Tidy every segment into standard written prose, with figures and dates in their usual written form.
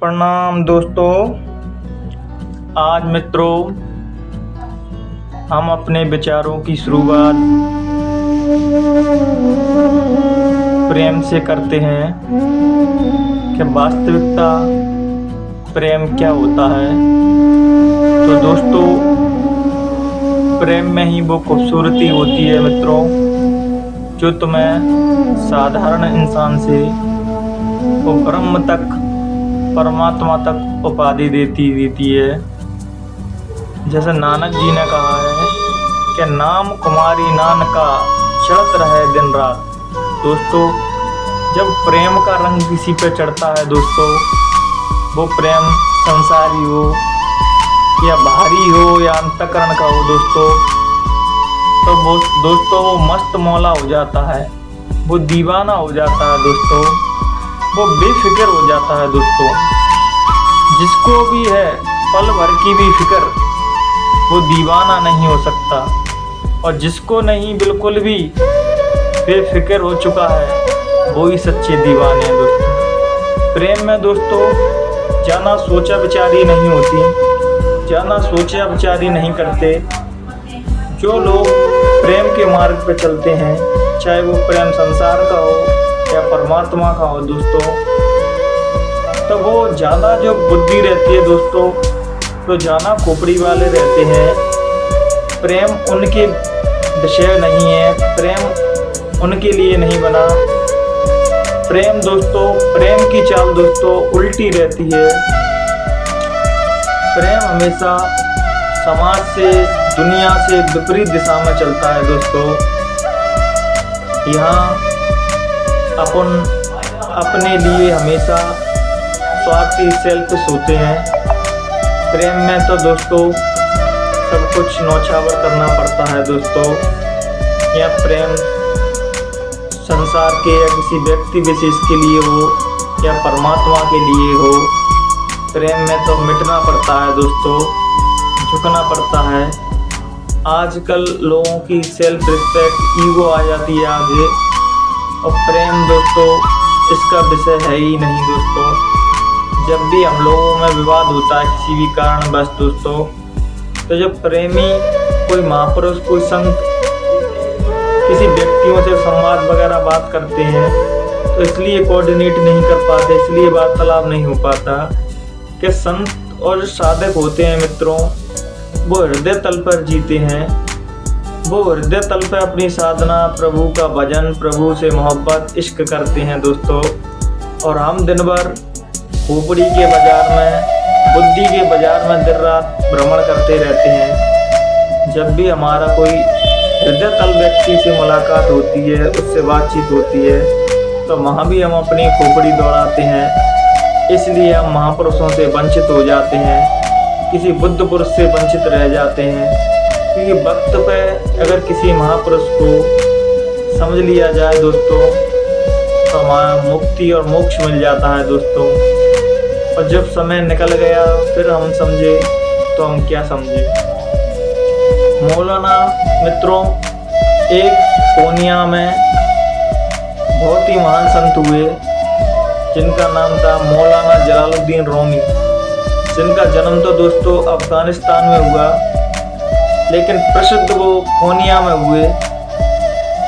प्रणाम दोस्तों। आज मित्रों हम अपने विचारों की शुरुआत प्रेम से करते हैं कि वास्तविकता प्रेम क्या होता है। तो दोस्तों, प्रेम में ही वो खूबसूरती होती है मित्रों, जो तुम्हें साधारण इंसान से वो ब्रह्म तक, परमात्मा तक उपाधि देती है। जैसे नानक जी ने कहा है कि नाम कुमारी नानका चढ़त रहे दिन रात। दोस्तों, जब प्रेम का रंग किसी पे चढ़ता है दोस्तों, वो प्रेम संसारी हो या भारी हो या अंतःकरण का हो दोस्तों, तो वो दोस्तों वो मस्त मौला हो जाता है, वो दीवाना हो जाता है दोस्तों, वो बेफिक्र हो जाता है दोस्तों। जिसको भी है पल भर की भी फिक्र, वो दीवाना नहीं हो सकता। और जिसको नहीं बिल्कुल भी बेफिक्र हो चुका है, वो ही सच्चे दीवाने हैं दोस्तों। प्रेम में दोस्तों जाना सोचा विचारी नहीं होती, जाना सोचा विचारी नहीं करते। जो लोग प्रेम के मार्ग पे चलते हैं, चाहे वो प्रेम संसार का हो या परमात्मा का हो दोस्तों, तो वो ज़्यादा जो बुद्धि रहती है दोस्तों, तो ज़्यादा खोपड़ी वाले रहते हैं। प्रेम उनके विषय नहीं है, प्रेम उनके लिए नहीं बना। प्रेम दोस्तों, प्रेम की चाल दोस्तों उल्टी रहती है। प्रेम हमेशा समाज से, दुनिया से विपरीत दिशा में चलता है दोस्तों। यहाँ अपन अपने लिए हमेशा स्वार्थी सेल्फिश होते हैं। प्रेम में तो दोस्तों सब कुछ नौछावर करना पड़ता है दोस्तों। यह प्रेम संसार के या किसी व्यक्ति विशेष के लिए हो या परमात्मा के लिए हो, प्रेम में तो मिटना पड़ता है दोस्तों, झुकना पड़ता है। आजकल लोगों की सेल्फ रिस्पेक्ट, ईगो आ जाती है आगे, और प्रेम दोस्तों इसका विषय है ही नहीं दोस्तों। जब भी हम लोगों में विवाद होता है किसी भी कारणवश दोस्तों, तो जब प्रेमी कोई महापुरुष, कोई संत किसी व्यक्तियों से संवाद वगैरह बात करते हैं, तो इसलिए कोऑर्डिनेट नहीं कर पाते, इसलिए वार्तालाप नहीं हो पाता कि संत और साधक होते हैं मित्रों, वो हृदय तल पर जीते हैं। वो हृदय तल पर अपनी साधना, प्रभु का भजन, प्रभु से मोहब्बत, इश्क करते हैं दोस्तों। और हम दिन भर खोपड़ी के बाजार में, बुद्धि के बाजार में दिन रात भ्रमण करते रहते हैं। जब भी हमारा कोई हृदय तल व्यक्ति से मुलाकात होती है, उससे बातचीत होती है, तो वहाँ भी हम अपनी खोपड़ी दौड़ाते हैं। इसलिए हम महापुरुषों से वंचित हो जाते हैं, किसी बुद्ध पुरुष से वंचित रह जाते हैं। क्योंकि वक्त पे अगर किसी महापुरुष को समझ लिया जाए दोस्तों, तो हमारा मुक्ति और मोक्ष मिल जाता है दोस्तों। और जब समय निकल गया फिर हम समझे तो हम क्या समझे। मौलाना मित्रों एक पूर्णिया में बहुत ही महान संत हुए, जिनका नाम था मौलाना जलालुद्दीन रूमी, जिनका जन्म तो दोस्तों अफगानिस्तान में हुआ, लेकिन प्रसिद्ध वो पूर्णिया में हुए।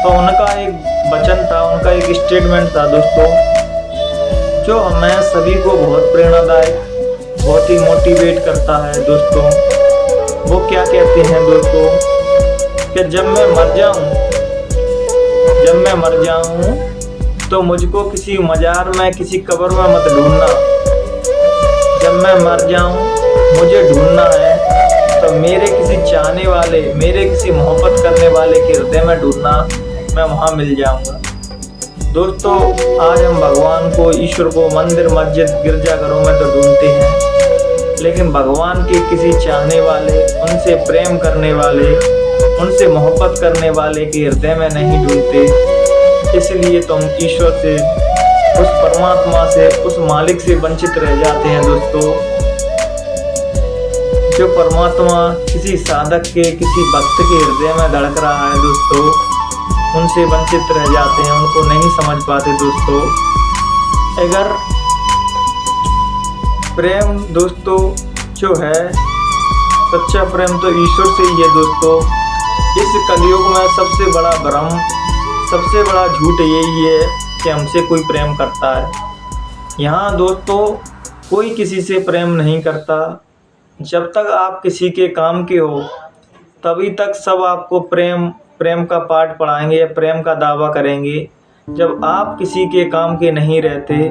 तो उनका एक वचन था, उनका एक स्टेटमेंट था दोस्तों, जो हमें सभी को बहुत प्रेरणादायक, बहुत ही मोटिवेट करता है दोस्तों। वो क्या कहते हैं दोस्तों कि जब मैं मर जाऊं तो मुझको किसी मजार में, किसी कब्र में मत ढूंढना। जब मैं मर जाऊं मुझे ढूंढना है तो मेरे किसी चाहने वाले, मेरे किसी मोहब्बत करने वाले के हृदय में ढूंढना, मैं वहाँ मिल जाऊंगा। दोस्तों, आज हम भगवान को, ईश्वर को मंदिर, मस्जिद, गिरजाघरों में तो ढूंढते हैं, लेकिन भगवान के किसी चाहने वाले, उनसे प्रेम करने वाले, उनसे मोहब्बत करने वाले के हृदय में नहीं ढूंढते। इसलिए तो हम ईश्वर से, उस परमात्मा से, उस मालिक से वंचित रह जाते हैं दोस्तों। जो परमात्मा किसी साधक के, किसी भक्त के हृदय में धड़क रहा है दोस्तों, उनसे वंचित रह जाते हैं, उनको नहीं समझ पाते दोस्तों। अगर प्रेम दोस्तों जो है, सच्चा प्रेम तो ईश्वर से ही है दोस्तों। इस कलयुग में सबसे बड़ा भ्रम, सबसे बड़ा झूठ यही है कि हमसे कोई प्रेम करता है। यहाँ दोस्तों कोई किसी से प्रेम नहीं करता। जब तक आप किसी के काम के हो तभी तक सब आपको प्रेम का पाठ पढ़ाएंगे या प्रेम का दावा करेंगे। जब आप किसी के काम के नहीं रहते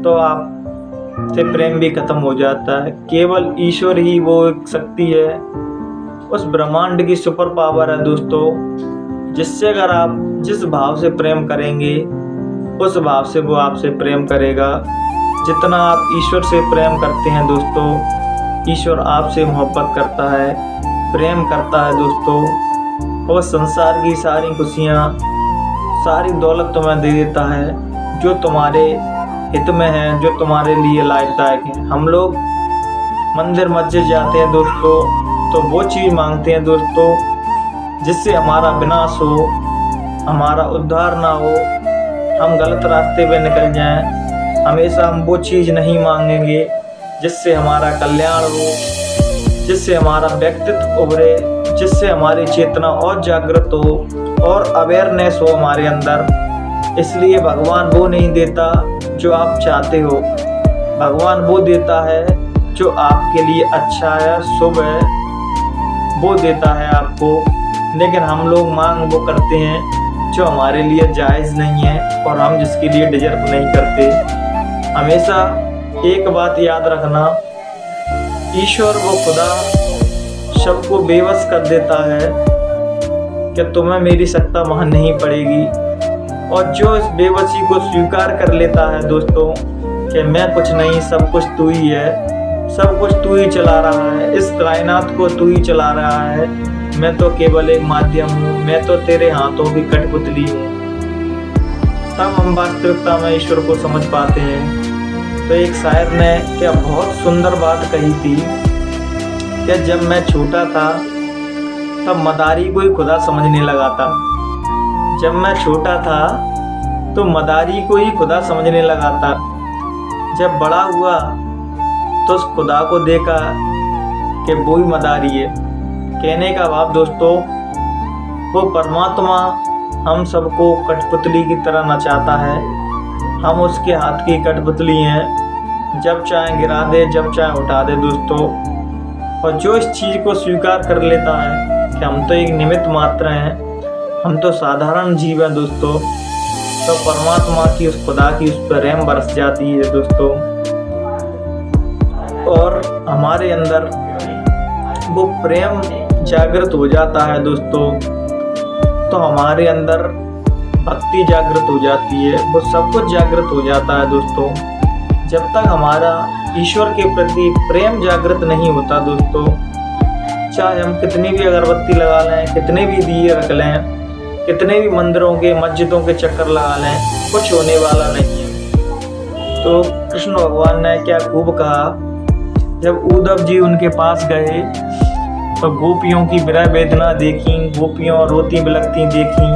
तो आप से प्रेम भी खत्म हो जाता है। केवल ईश्वर ही वो एक शक्ति है, उस ब्रह्मांड की सुपर पावर है दोस्तों, जिससे अगर आप जिस भाव से प्रेम करेंगे उस भाव से वो आपसे प्रेम करेगा। जितना आप ईश्वर से प्रेम करते हैं दोस्तों, ईश्वर आपसे मोहब्बत करता है, प्रेम करता है दोस्तों। और संसार की सारी खुशियाँ, सारी दौलत तुम्हें दे देता है जो तुम्हारे हित में है, जो तुम्हारे लिए लाभदायक है। हम लोग मंदिर मस्जिद जाते हैं दोस्तों तो वो चीज़ मांगते हैं दोस्तों जिससे हमारा विनाश हो, हमारा उद्धार ना हो, हम गलत रास्ते पे निकल जाएं। हमेशा हम वो चीज़ नहीं मांगेंगे जिससे हमारा कल्याण हो, जिससे हमारा व्यक्तित्व उभरे, जिससे हमारी चेतना और जागृत हो और अवेयरनेस हो हमारे अंदर। इसलिए भगवान वो नहीं देता जो आप चाहते हो, भगवान वो देता है जो आपके लिए अच्छा है, शुभ है, वो देता है आपको। लेकिन हम लोग मांग वो करते हैं जो हमारे लिए जायज़ नहीं है और हम जिसके लिए डिजर्व नहीं करते। हमेशा एक बात याद रखना, ईश्वर वो खुदा सबको बेबस कर देता है कि तुम्हें मेरी सत्ता वहाँ नहीं पड़ेगी। और जो इस बेबसी को स्वीकार कर लेता है दोस्तों कि मैं कुछ नहीं, सब कुछ तू ही है, सब कुछ तू ही चला रहा है, इस कायनात को तू ही चला रहा है, मैं तो केवल एक माध्यम हूँ, मैं तो तेरे हाथों की कठपुतली हूँ, तब हम वास्तविकता में ईश्वर को समझ पाते हैं। तो एक शायर ने क्या बहुत सुंदर बात कही थी कि जब मैं छोटा था तब मदारी को ही खुदा समझने लगा था। जब मैं छोटा था तो मदारी को ही खुदा समझने लगा था। जब बड़ा हुआ तो उस खुदा को देखा कि वो ही मदारी है। कहने का भाव दोस्तों, वो परमात्मा हम सबको कठपुतली की तरह नचाता है, हम उसके हाथ की कठपुतली हैं, जब चाहे गिरा दे, जब चाहे उठा दे दोस्तों। और जो इस चीज़ को स्वीकार कर लेता है कि हम तो एक निमित्त मात्र हैं, हम तो साधारण जीव हैं दोस्तों, तो परमात्मा की, उस खुदा की उस पर रहम बरस जाती है दोस्तों। और हमारे अंदर वो प्रेम जागृत हो जाता है दोस्तों, तो हमारे अंदर भक्ति जागृत हो जाती है, वो सब कुछ जागृत हो जाता है दोस्तों। जब तक हमारा ईश्वर के प्रति प्रेम जागृत नहीं होता दोस्तों, चाहे हम कितनी भी अगरबत्ती लगा लें, कितने भी दिए रख लें, कितने भी मंदिरों के मस्जिदों के चक्कर लगा लें, कुछ होने वाला नहीं है। तो कृष्ण भगवान ने क्या खूब कहा, जब उद्धव जी उनके पास गए तो गोपियों की विरह वेदना देखी, गोपियों रोती बिलखती देखी,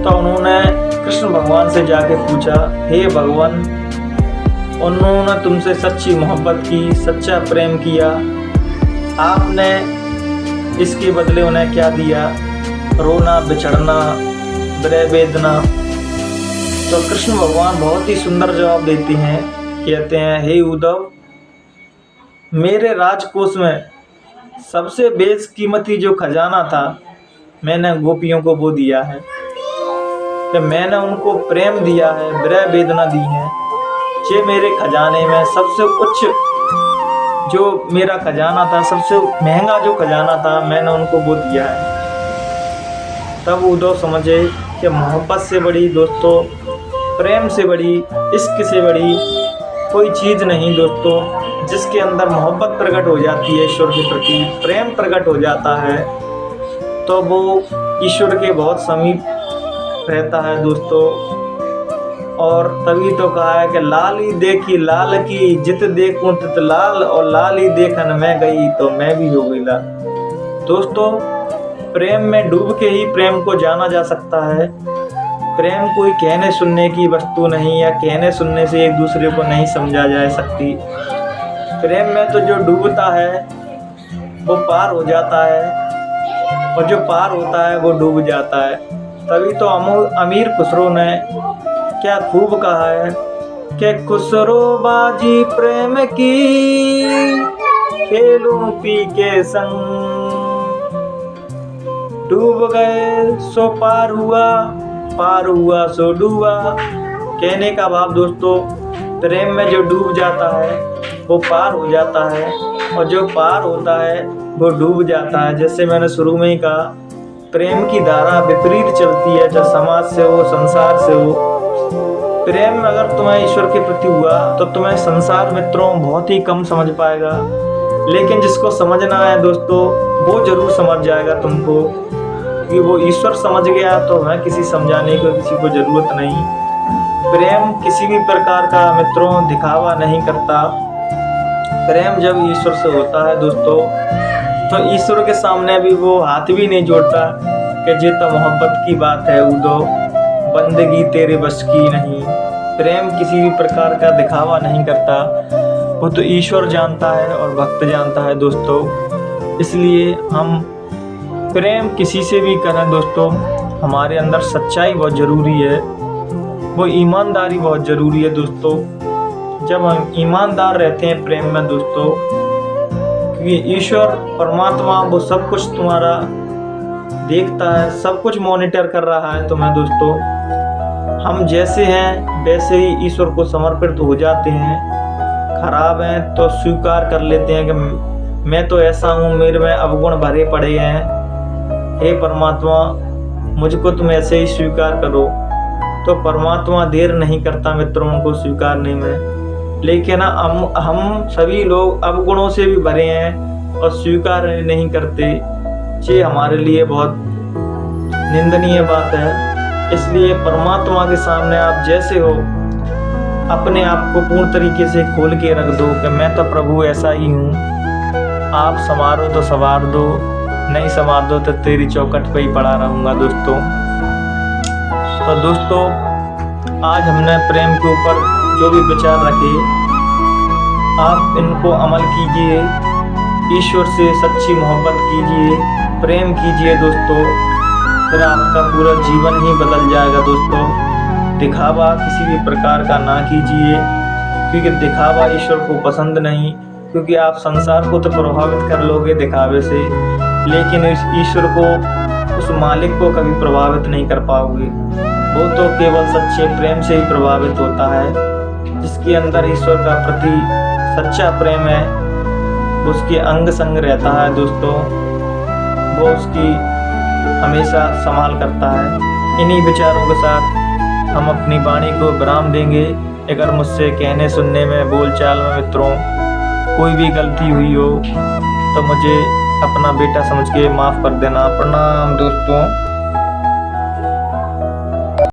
तो उन्होंने कृष्ण भगवान से जाके पूछा, हे भगवान, उन्होंने तुमसे सच्ची मोहब्बत की, सच्चा प्रेम किया, आपने इसके बदले उन्हें क्या दिया? रोना, बिछड़ना, विरह वेदना। तो कृष्ण भगवान बहुत ही सुंदर जवाब देते हैं, कहते हैं, हे उद्धव, मेरे राजकोष में सबसे बेशकीमती जो खजाना था मैंने गोपियों को वो दिया है, कि मैंने उनको प्रेम दिया है, विरह वेदना दी है। ये मेरे खजाने में सबसे उच्च जो मेरा खजाना था, सबसे महंगा जो खजाना था, मैंने उनको वो दिया है। तब उद्धव समझे कि मोहब्बत से बड़ी दोस्तों, प्रेम से बड़ी, इश्क से बड़ी कोई चीज़ नहीं दोस्तों। जिसके अंदर मोहब्बत प्रकट हो जाती है, ईश्वर के प्रति प्रेम प्रकट हो जाता है, तो वो ईश्वर के बहुत समीप रहता है दोस्तों। और तभी तो कहा है कि लाली देखी लाल की, जित देखूं तित लाल, और लाली देखन मैं गई तो मैं भी हो गई लाल। दोस्तों, प्रेम में डूब के ही प्रेम को जाना जा सकता है। प्रेम कोई कहने सुनने की वस्तु नहीं, या कहने सुनने से एक दूसरे को नहीं समझा जा सकती। प्रेम में तो जो डूबता है वो पार हो जाता है, और जो पार होता है वो डूब जाता है। तभी तो अमीर खुसरो ने क्या खूब कहा है कि खुसरो बाजी प्रेम की, खेलूं पी के संग, डूब गए सो पार हुआ सो डूबा। कहने का भाव दोस्तों, प्रेम में जो डूब जाता है वो पार हो जाता है, और जो पार होता है वो डूब जाता है। जैसे मैंने शुरू में ही कहा, प्रेम की धारा विपरीत चलती है, चाहे समाज से हो, संसार से हो। प्रेम अगर तुम्हें ईश्वर के प्रति हुआ तो तुम्हें संसार मित्रों बहुत ही कम समझ पाएगा, लेकिन जिसको समझना है दोस्तों वो जरूर समझ जाएगा तुमको, कि वो ईश्वर समझ गया तो हमें किसी समझाने को किसी को जरूरत नहीं। प्रेम किसी भी प्रकार का मित्रों दिखावा नहीं करता। प्रेम जब ईश्वर से होता है दोस्तों, तो ईश्वर के सामने भी वो हाथ भी नहीं जोड़ता कि जे तो मोहब्बत की बात है उदो, बंदगी तेरे बस की नहीं। प्रेम किसी भी प्रकार का दिखावा नहीं करता, वो तो ईश्वर जानता है और भक्त जानता है दोस्तों। इसलिए हम प्रेम किसी से भी करें दोस्तों, हमारे अंदर सच्चाई बहुत ज़रूरी है, वो ईमानदारी बहुत ज़रूरी है दोस्तों। जब हम ईमानदार रहते हैं प्रेम में दोस्तों, क्योंकि ईश्वर परमात्मा वो सब कुछ तुम्हारा देखता है, सब कुछ मॉनिटर कर रहा है तुम्हें दोस्तों। हम जैसे हैं वैसे ही ईश्वर को समर्पित हो जाते हैं। खराब हैं तो स्वीकार कर लेते हैं कि मैं तो ऐसा हूँ, मेरे में अवगुण भरे पड़े हैं, हे परमात्मा मुझको तुम ऐसे ही स्वीकार करो। तो परमात्मा देर नहीं करता मित्रों उनको स्वीकारने में। लेकिन हम सभी लोग अवगुणों से भी भरे हैं और स्वीकार नहीं करते, ये हमारे लिए बहुत निंदनीय बात है। इसलिए परमात्मा के सामने आप जैसे हो, अपने आप को पूर्ण तरीके से खोल के रख दो कि मैं तो प्रभु ऐसा ही हूँ, आप संवारो तो संवार दो, नहीं संवार दो तो तेरी चौखट पे ही पड़ा रहूँगा दोस्तों। तो दोस्तों आज हमने प्रेम के ऊपर जो भी विचार रखे, आप इनको अमल कीजिए, ईश्वर से सच्ची मोहब्बत कीजिए, प्रेम कीजिए दोस्तों, फिर आपका पूरा जीवन ही बदल जाएगा दोस्तों। दिखावा किसी भी प्रकार का ना कीजिए, क्योंकि दिखावा ईश्वर को पसंद नहीं, क्योंकि आप संसार को तो प्रभावित कर लोगे दिखावे से, लेकिन इस ईश्वर को, उस मालिक को कभी प्रभावित नहीं कर पाओगे। वो तो केवल सच्चे प्रेम से ही प्रभावित होता है। जिसके अंदर ईश्वर का प्रति सच्चा प्रेम है, उसके अंग संग रहता है दोस्तों, वो उसकी हमेशा संभाल करता है। इन्हीं विचारों के साथ हम अपनी वाणी को विराम देंगे। अगर मुझसे कहने सुनने में, बोलचाल में मित्रों कोई भी गलती हुई हो तो मुझे अपना बेटा समझ के माफ़ कर देना। प्रणाम दोस्तों।